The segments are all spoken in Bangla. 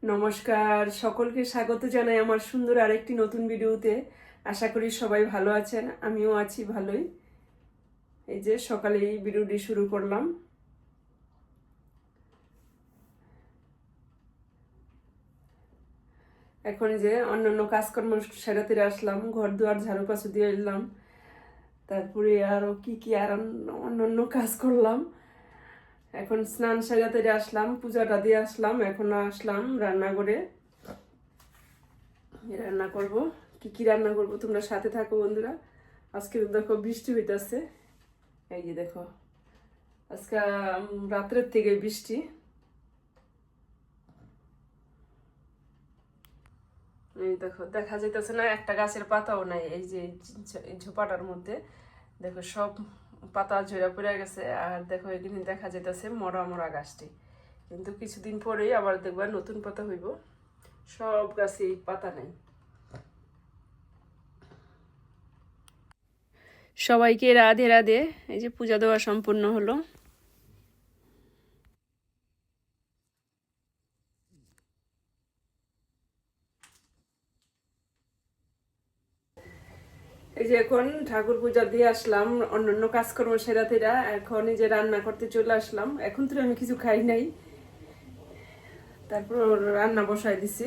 নমস্কার, সকলকে স্বাগত জানাই আমার সুন্দর আরেকটি নতুন ভিডিওতে। আশা করি সবাই ভালো আছেন, আমিও আছি ভালোই। এই যে সকালে এই ভিডিওটি শুরু করলাম। এখন যে অন্যান্য কাজকর্ম সেরাতে আসলাম, ঘর দুয়ার ঝাড়ু পাছু দিয়ে এলাম, তারপরে আরো কি আর অন্যান্য কাজ করলাম। এখন স্নান সেরাতে আসলাম, পূজাটা দিয়ে আসলাম, এখন আসলাম রান্নাঘরে। রান্না করব, কি রান্না করব তোমরা সাথে থাকো বন্ধুরা। আজকে দেখো বৃষ্টি হইতেছে, এই যে দেখো আজকে রাত্রের থেকে বৃষ্টি। এই দেখো দেখা যাইতেছে না, একটা গাছের পাতাও নাই। এই যে ঝোপাটার মধ্যে দেখো সব পাতা ঝরে পড়ে গেছে। আর দেখো এখানে দেখা যাইতেছে মরা মরা গাছটি, কিন্তু কিছুদিন পরেই আবার দেখবা নতুন পাতা হইব। সব গাছে পাতা নাই। সবাইকে রাধে রাধে। এই যে পূজা দেওয়া সম্পূর্ণ হলো। এই যে এখন ঠাকুর পূজা দিয়ে আসলাম, অন্যান্য কাজকর্ম সেরাতেরা, এখন এই যে রান্না করতে চলে আসলাম। এখন তো আমি কিছু খাই নাই, তারপর রান্না বসাই দিছি।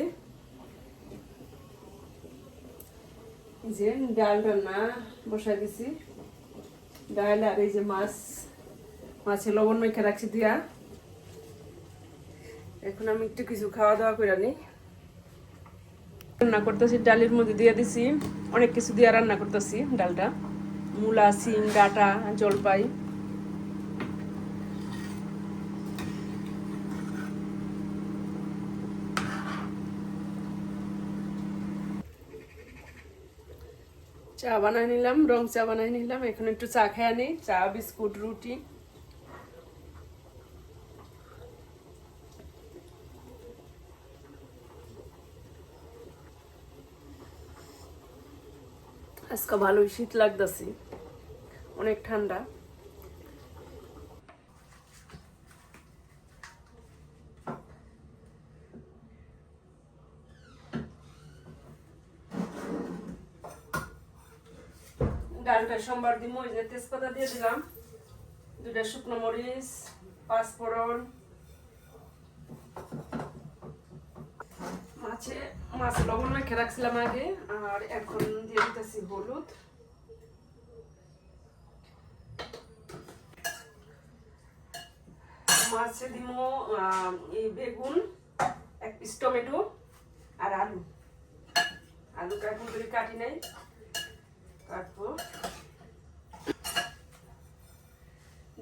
এই যে ডাল রান্না বসাই দিছি, ডাল আর এই যে মাছে লবণ মেখে রাখছি দিয়া। এখন আমি একটু কিছু খাওয়া দাওয়া করে নিই। রান্না করতেছি, ডালের মধ্যে দিয়ে দিছি অনেক কিছু দিয়ে রান্না করতেছি ডালটা। মূলা, সিম, ডাঁটা, জলপাই। চা বানাই নিলাম, রং চা বানাই নিলাম। এখন একটু চা খেয়ে নিই, চা বিস্কুট রুটি। আজকে ভালোই শীত লাগতেছে, অনেক ঠান্ডা। ডালটা সোমবার দিন ওই যে তেজপাতা দিয়ে দিলাম, 2টা শুকনো মরিচ, 5 ফোড়ন। মাছ লবণ মেখে রাখছিলাম আগে, আর এখন দিয়ে দিতেছি হলুদ। মাছে দিব এই বেগুন, 1 পিস টমেটো আর আলুটা এখন করে কাটি নাই, কাটবো।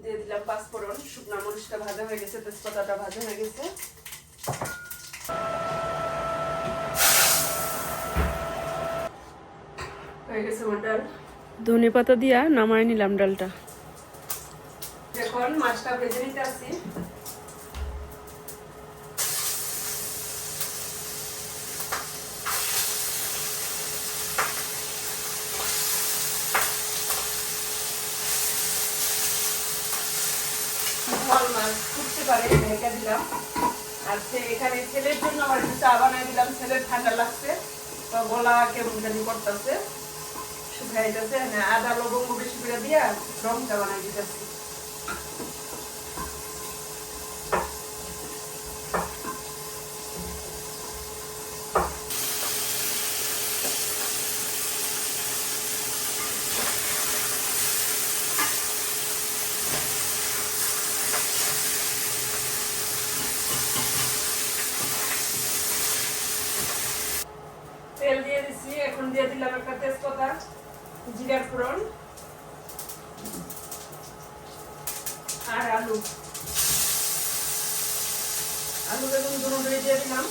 দিয়ে দিলাম 5 ফোড়ন। শুকনা মরিচটা ভাজা হয়ে গেছে, তেজপাতাটা ভাজা হয়ে গেছে। হয়ে গেছে আমার ডাল। ধনে পাতা দিয়া নামায় নিলাম ডালটা। এখন মাছটা ভেজে নিতে আসি। মাছ ফুটতে পারে ঢেকে দিলাম। আর এখানে ছেলের জন্য আবার একটু চা বানাই দিলাম। ছেলের ঠান্ডা লাগছে, তো গলা কেমন জানি করতেছে, শুকাইতেছে। আদা লবঙ্গ বেশি করে দিয়া রং চা বানাই দিতেছি। তেল দিয়ে দিচ্ছি, এখন দিয়ে দিলাম একটা তেজপাতা, জিরার ফোড়ন আর আলু বেগুন দুটো দিয়ে দিলাম।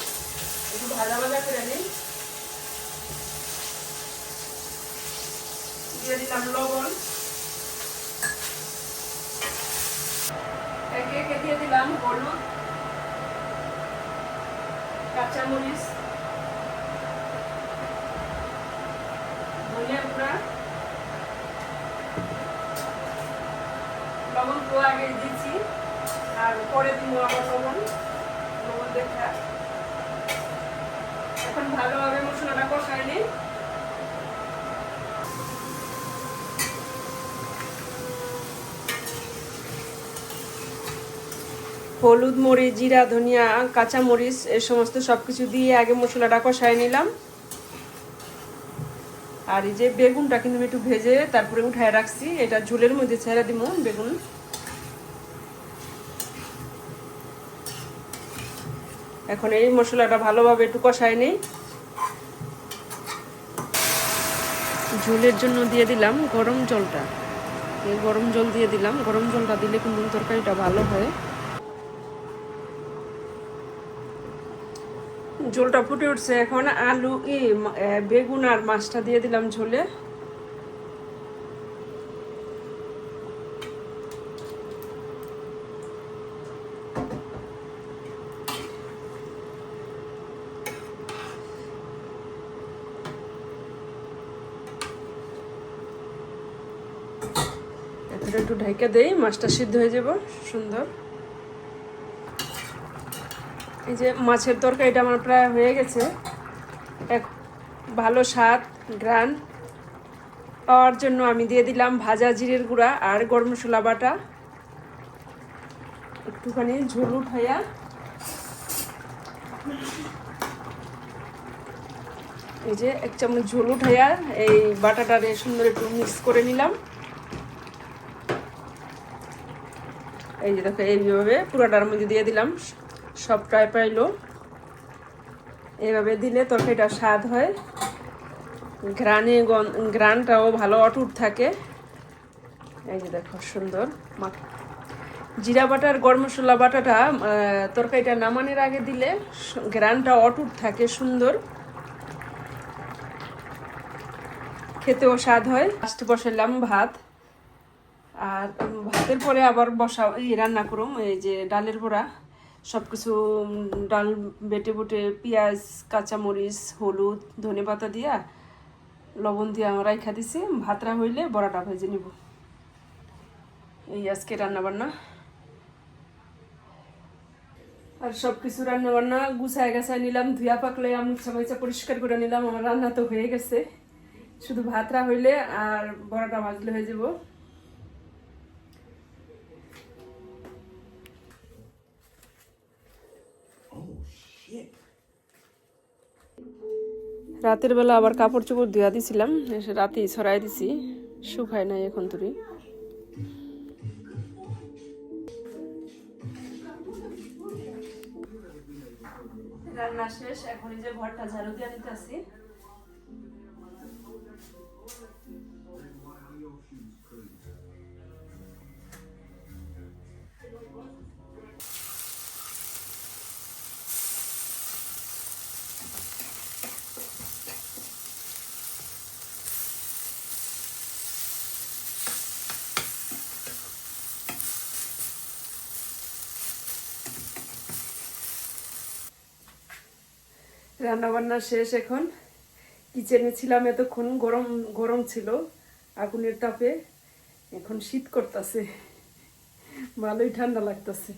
একটু ভাজা ভাজা করে নিই। দিয়ে দিলাম লবণ, একে একে দিয়ে দিলাম হলুদ, কাঁচামরিচ, ধনিয়া গুঁড়া, লবণ তো আগে দিচ্ছি আর পরে দিব আবার লবণ দেখা। এখন ভালোভাবে মশলাটা কষায় নিই। হলুদ, মরিচ, জিরা, ধনিয়া, কাঁচা মরিচ এই সমস্ত সবকিছু দিয়ে আগে মশলাটা কষায় নিলাম। আর এই যে বেগুনটা কিন্তু একটু ভেজে তারপরে উঠায় রাখছি, এটা ঝোলের মধ্যে ছেড়ে দিব বেগুন। এখন এই মশলাটা ভালোভাবে একটু কষায় নিই। ঝোলের জন্য দিয়ে দিলাম গরম জলটা, এই গরম জল দিয়ে দিলাম। গরম জলটা দিলে কিন্তু তরকারিটা ভালো হয়। ঝোলটা ফুটে উঠছে, এখন আলু বেগুন আর মাছটা দিয়ে দিলাম ঝোলে। এখন একটু ঢেকে দেই, মাছটা সিদ্ধ হয়ে যাব সুন্দর। এই যে মাছের তরকারিটা আমার প্রায় হয়ে গেছে। এক ভালো স্বাদ ঘ্রাণ পাওয়ার জন্য আমি দিয়ে দিলাম ভাজা জিরের গুঁড়া আর গরম মশলা বাটা। একটুখানি ঝোল উঠাইয়া এই যে 1 চামচ ঝোল উঠাইয়া এই বাটাটারে সুন্দর একটু মিক্স করে নিলাম। এই যে দেখো এইভাবে পুরোটার মধ্যে দিয়ে দিলাম, সবটাই পাইলো। এইভাবে দিলে তরকারিটা স্বাদ হয়, ঘ্রাণটাও ভালো অটুট থাকে। এই যে দেখো সুন্দর জিরা বাটা আর গরম মশলা বাটাটা তরকারিটা নামানোর আগে দিলে ঘ্রাণটা অটুট থাকে, সুন্দর খেতেও স্বাদ হয়। লাস্টে বসাইলাম ভাত, আর ভাতের পরে আবার রান্না করুম এই যে ডালের বড়া। সব কিছু ডাল বেটে বুটে পেঁয়াজ, কাঁচামরিচ, হলুদ, ধনেপাতা দিয়া লবণ দিয়ে আমরা রাইখা দিছি। ভাতটা হইলে বড়াটা ভেজে নিব। এই আজকে রান্নাবান্না, আর সব কিছু রান্নাবান্না গুছায় গাছায় নিলাম, ধুয়া পাকলে আমি সবাইটা পরিষ্কার করে নিলাম। আমার রান্না তো হয়ে গেছে, শুধু ভাতটা হইলে আর বড়াটা ভাজলে হয়ে যাব। রাতের বেলা আবার কাপড় চোপড় ধুয়া দিছিলাম, রাতেই ছড়াই দিছি, শুকায় নাই এখন তুরি। রান্না শেষ, এখন এই যে ঘরটা ঝাড়ু দিয়ে নিতেছি। রান্না বান্না শেষ, এখন কিচেনে ছিলাম এতক্ষণ, গরম গরম ছিল আগুনের তাপে। এখন শীত করতেছে, ভালোই ঠান্ডা লাগতেছে।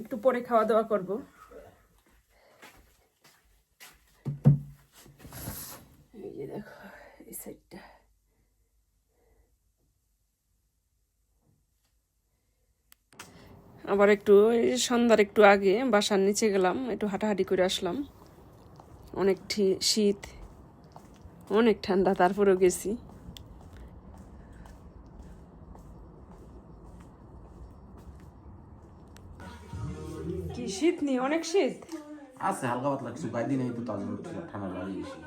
একটু পরে খাওয়া দাওয়া করব। এই যে দেখো এই সাইডটা, আবার একটু সন্ধ্যার একটু আগে বাসার নিচে গেলাম, একটু হাঁটাহাঁটি করে আসলাম। অনেক শীত, অনেক ঠান্ডা, তারপরেও গেছি। কি শীত নেই, অনেক শীত আছে, হালকা পাতলা কিছু কয়েকদিন এই তো তাজা হচ্ছিল, ঠান্ডা লাগে বেশি।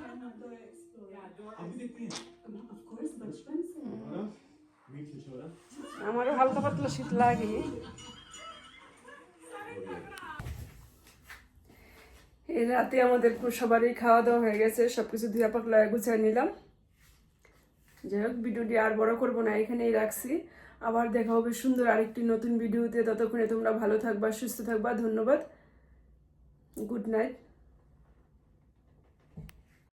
আমারও হালকা পাতলা শীত লাগে। এই রাতে আমাদের সবারই খাওয়া দাওয়া হয়ে গেছে, সবকিছু ধুয়া পাকলা গুছিয়ে নিলাম। যাই হোক, ভিডিওটি আর বড় করবো না, এখানেই রাখছি। আবার দেখা হবে সুন্দর আরেকটি নতুন ভিডিওতে। ততক্ষণে তোমরা ভালো থাকবা, সুস্থ থাকবা। ধন্যবাদ, গুড নাইট।